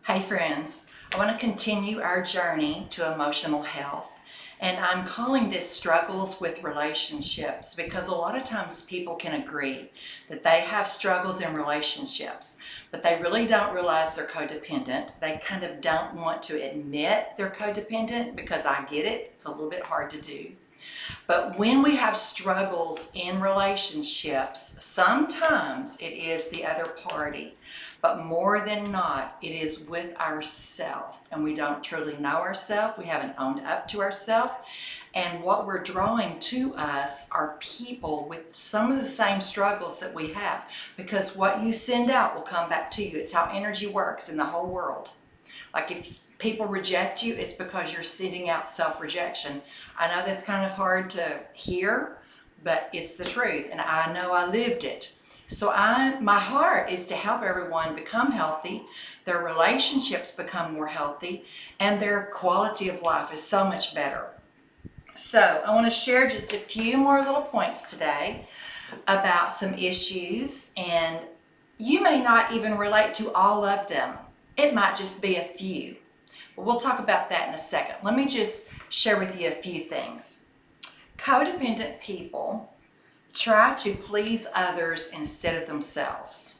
Hey friends, I want to continue our journey to emotional health. And I'm calling this struggles with relationships because a lot of times people can agree that they have struggles in relationships, but they really don't realize they're codependent. They kind of don't want to admit they're codependent because I get it, it's a little bit hard to do. But when we have struggles in relationships, sometimes it is the other party, but more than not, it is with ourselves, and we don't truly know ourselves. We haven't owned up to ourselves, and what we're drawing to us are people with some of the same struggles that we have, because what you send out will come back to you. It's how energy works in the whole world. Like if people reject you, it's because you're sending out self-rejection. I know that's kind of hard to hear, but it's the truth, and I know I lived it. So my heart is to help everyone become healthy, their relationships become more healthy, and their quality of life is so much better. So I want to share just a few more little points today about some issues, and you may not even relate to all of them. It might just be a few. But we'll talk about that in a second. Let me just share with you a few things. Codependent people try to please others instead of themselves.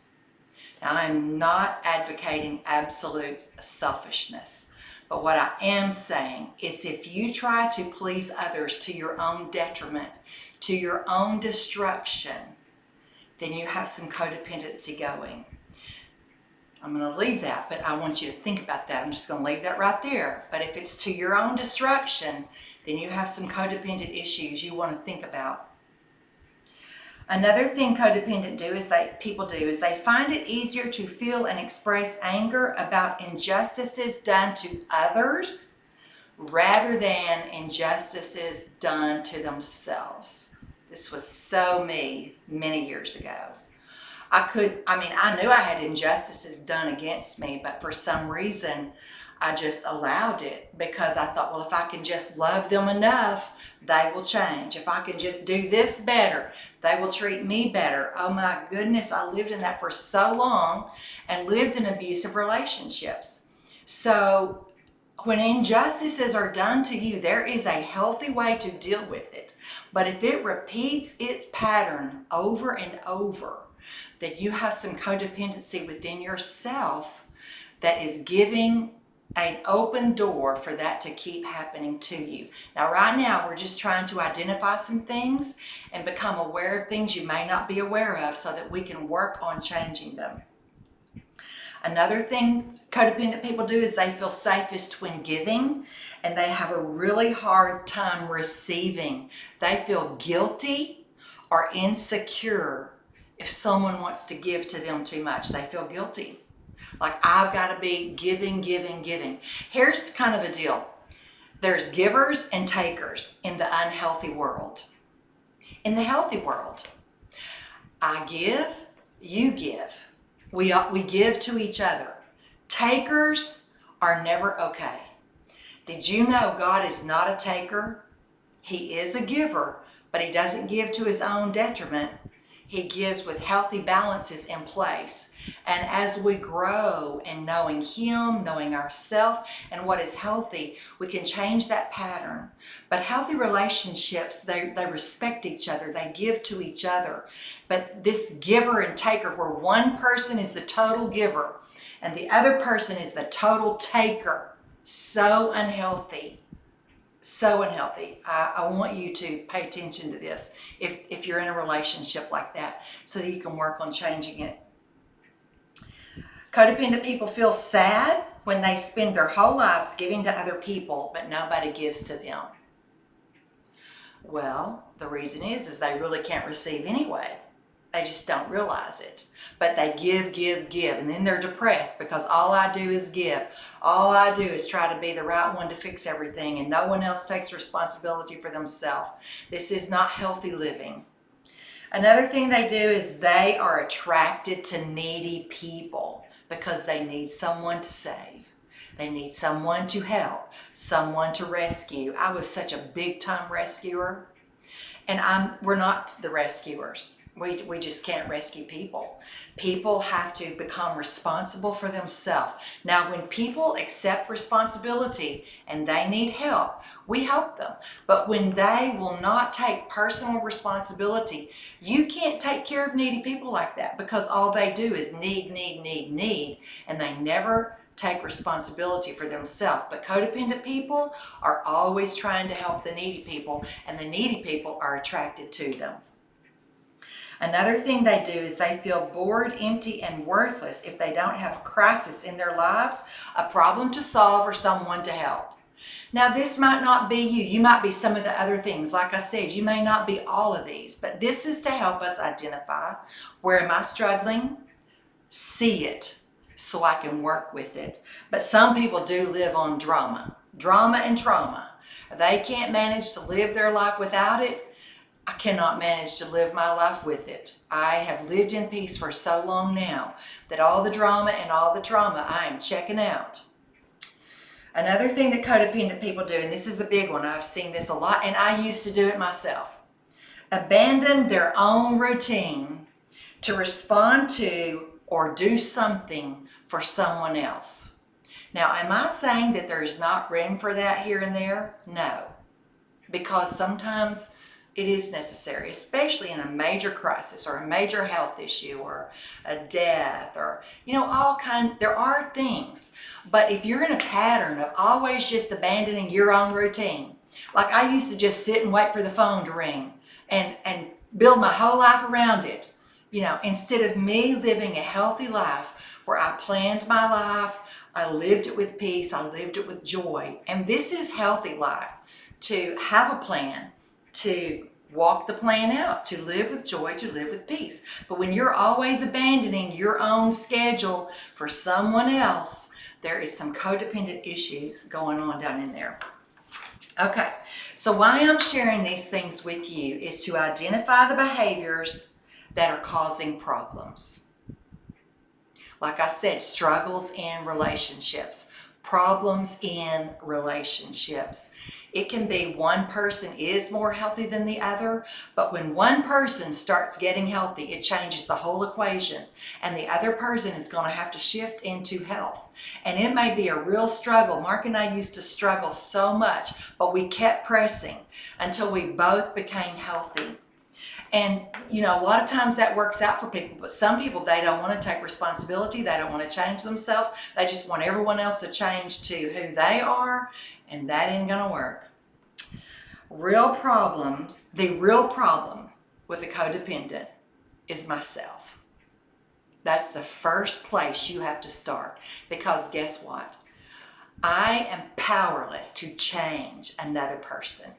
Now, I'm not advocating absolute selfishness, but what I am saying is if you try to please others to your own detriment, to your own destruction, then you have some codependency going. I'm going to leave that, but I want you to think about that. I'm just going to leave that right there. But if it's to your own destruction, then you have some codependent issues you want to think about. Another thing people do is they find it easier to feel and express anger about injustices done to others rather than injustices done to themselves. This was so me many years ago. I knew I had injustices done against me, but for some reason, I just allowed it because I thought, well, if I can just love them enough, they will change. If I can just do this better, they will treat me better. Oh my goodness, I lived in that for so long and lived in abusive relationships. So when injustices are done to you, there is a healthy way to deal with it. But if it repeats its pattern over and over, that you have some codependency within yourself that is giving an open door for that to keep happening to you. Now, right now, we're just trying to identify some things and become aware of things you may not be aware of so that we can work on changing them. Another thing codependent people do is they feel safest when giving, and they have a really hard time receiving. They feel guilty or insecure if someone wants to give to them too much. They feel guilty. Like, I've got to be giving, giving, giving. Here's kind of a deal. There's givers and takers in the unhealthy world. In the healthy world, I give, you give. We give to each other. Takers are never okay. Did you know God is not a taker? He is a giver, but he doesn't give to his own detriment. He gives with healthy balances in place. And as we grow in knowing him, knowing ourselves, and what is healthy, we can change that pattern. But healthy relationships, they respect each other. They give to each other. But this giver and taker, where one person is the total giver and the other person is the total taker, so unhealthy. So unhealthy. I want you to pay attention to this if you're in a relationship like that so that you can work on changing it. Codependent people feel sad when they spend their whole lives giving to other people, but nobody gives to them. Well, the reason is they really can't receive anyway. They just don't realize it. But they give, give, give. And then they're depressed because all I do is give. All I do is try to be the right one to fix everything, and no one else takes responsibility for themselves. This is not healthy living. Another thing they do is they are attracted to needy people because they need someone to save. They need someone to help, someone to rescue. I was such a big time rescuer, and we're not the rescuers. We just can't rescue people. People have to become responsible for themselves. Now, when people accept responsibility and they need help, we help them. But when they will not take personal responsibility, you can't take care of needy people like that, because all they do is need, and they never take responsibility for themselves. But codependent people are always trying to help the needy people, and the needy people are attracted to them. Another thing they do is they feel bored, empty, and worthless if they don't have a crisis in their lives, a problem to solve, or someone to help. Now, this might not be you. You might be some of the other things. Like I said, you may not be all of these, but this is to help us identify, where am I struggling? See it so I can work with it. But some people do live on drama and trauma. They can't manage to live their life without it. I cannot manage to live my life with it. I have lived in peace for so long now that all the drama and all the trauma, I am checking out. Another thing that codependent people do, and this is a big one, I've seen this a lot, and I used to do it myself, abandon their own routine to respond to or do something for someone else. Now, am I saying that there is not room for that here and there? No, because sometimes it is necessary, especially in a major crisis or a major health issue or a death or, there are things. But if you're in a pattern of always just abandoning your own routine, like I used to just sit and wait for the phone to ring and build my whole life around it, instead of me living a healthy life where I planned my life, I lived it with peace, I lived it with joy. And this is healthy life, to have a plan, to walk the plan out, to live with joy, to live with peace. But when you're always abandoning your own schedule for someone else, there is some codependent issues going on down in there. Okay, so why I'm sharing these things with you is to identify the behaviors that are causing problems. Like I said, struggles in relationships, problems in relationships. It can be one person is more healthy than the other, but when one person starts getting healthy, it changes the whole equation, and the other person is going to have to shift into health. And it may be a real struggle. Mark and I used to struggle so much, but we kept pressing until we both became healthy. And, a lot of times that works out for people, but some people, they don't want to take responsibility. They don't want to change themselves. They just want everyone else to change to who they are, and that ain't going to work. The real problem with a codependent is myself. That's the first place you have to start, because guess what? I am powerless to change another person.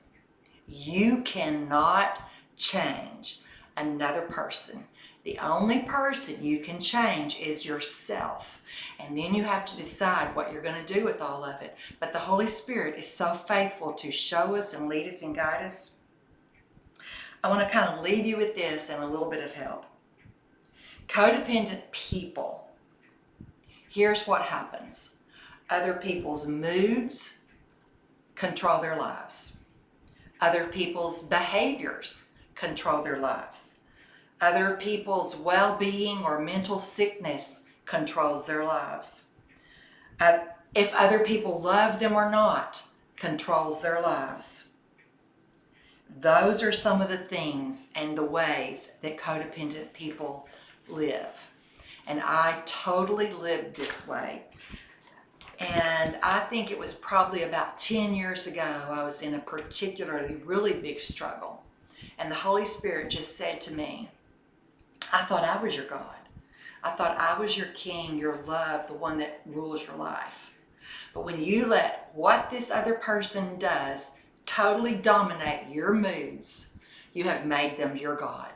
You cannot change another person. The only person you can change is yourself. And then you have to decide what you're going to do with all of it. But the Holy Spirit is so faithful to show us and lead us and guide us. I want to kind of leave you with this and a little bit of help. Codependent people, here's what happens. Other people's moods control their lives. Other people's behaviors control their lives. Other people's well-being or mental sickness controls their lives. If other people love them or not, controls their lives. Those are some of the things and the ways that codependent people live. And I totally lived this way. And I think it was probably about 10 years ago, I was in a particularly really big struggle. And the Holy Spirit just said to me, I thought I was your God. I thought I was your king, your love, the one that rules your life. But when you let what this other person does totally dominate your moods, you have made them your God.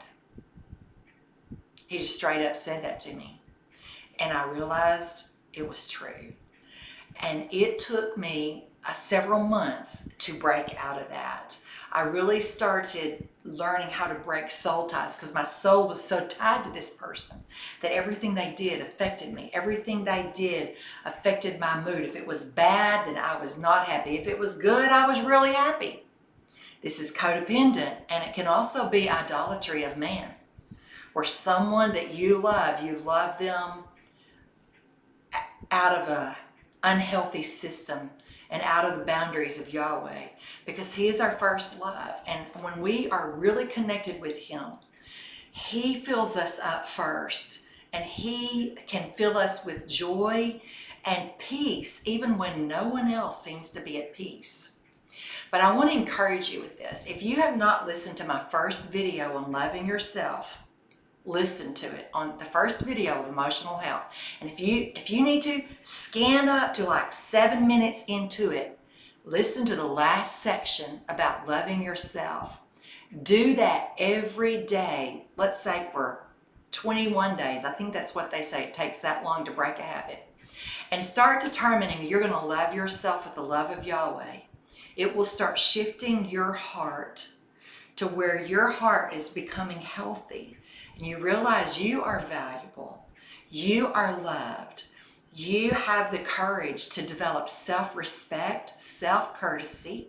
He just straight up said that to me. And I realized it was true. And it took me several months to break out of that. I really started learning how to break soul ties, because my soul was so tied to this person that everything they did affected me. Everything they did affected my mood. If it was bad, then I was not happy. If it was good, I was really happy. This is codependent, and it can also be idolatry of man, where someone that you love them out of a unhealthy system and out of the boundaries of Yahweh, because He is our first love. And when we are really connected with Him, He fills us up first, and He can fill us with joy and peace even when no one else seems to be at peace. But I want to encourage you with this. If you have not listened to my first video on loving yourself, listen to it, on the first video of emotional health. And if you need to scan up to like 7 minutes into it, listen to the last section about loving yourself. Do that every day, let's say for 21 days. I think that's what they say. It takes that long to break a habit. And start determining that you're going to love yourself with the love of Yahweh. It will start shifting your heart to where your heart is becoming healthy. And you realize you are valuable. You are loved. You have the courage to develop self-respect, self-courtesy,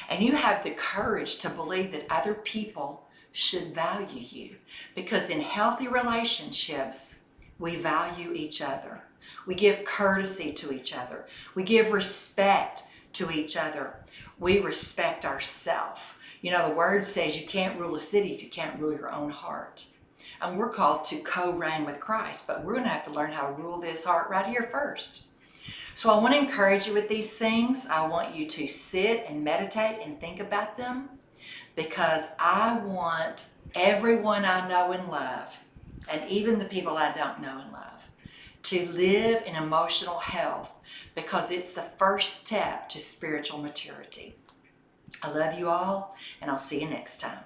and you have the courage to believe that other people should value you. Because in healthy relationships, we value each other. We give courtesy to each other. We give respect to each other. We respect ourselves. You know, the word says you can't rule a city if you can't rule your own heart. And we're called to co-reign with Christ, but we're going to have to learn how to rule this heart right here first. So I want to encourage you with these things. I want you to sit and meditate and think about them, because I want everyone I know and love, and even the people I don't know and love, to live in emotional health, because it's the first step to spiritual maturity. I love you all, and I'll see you next time.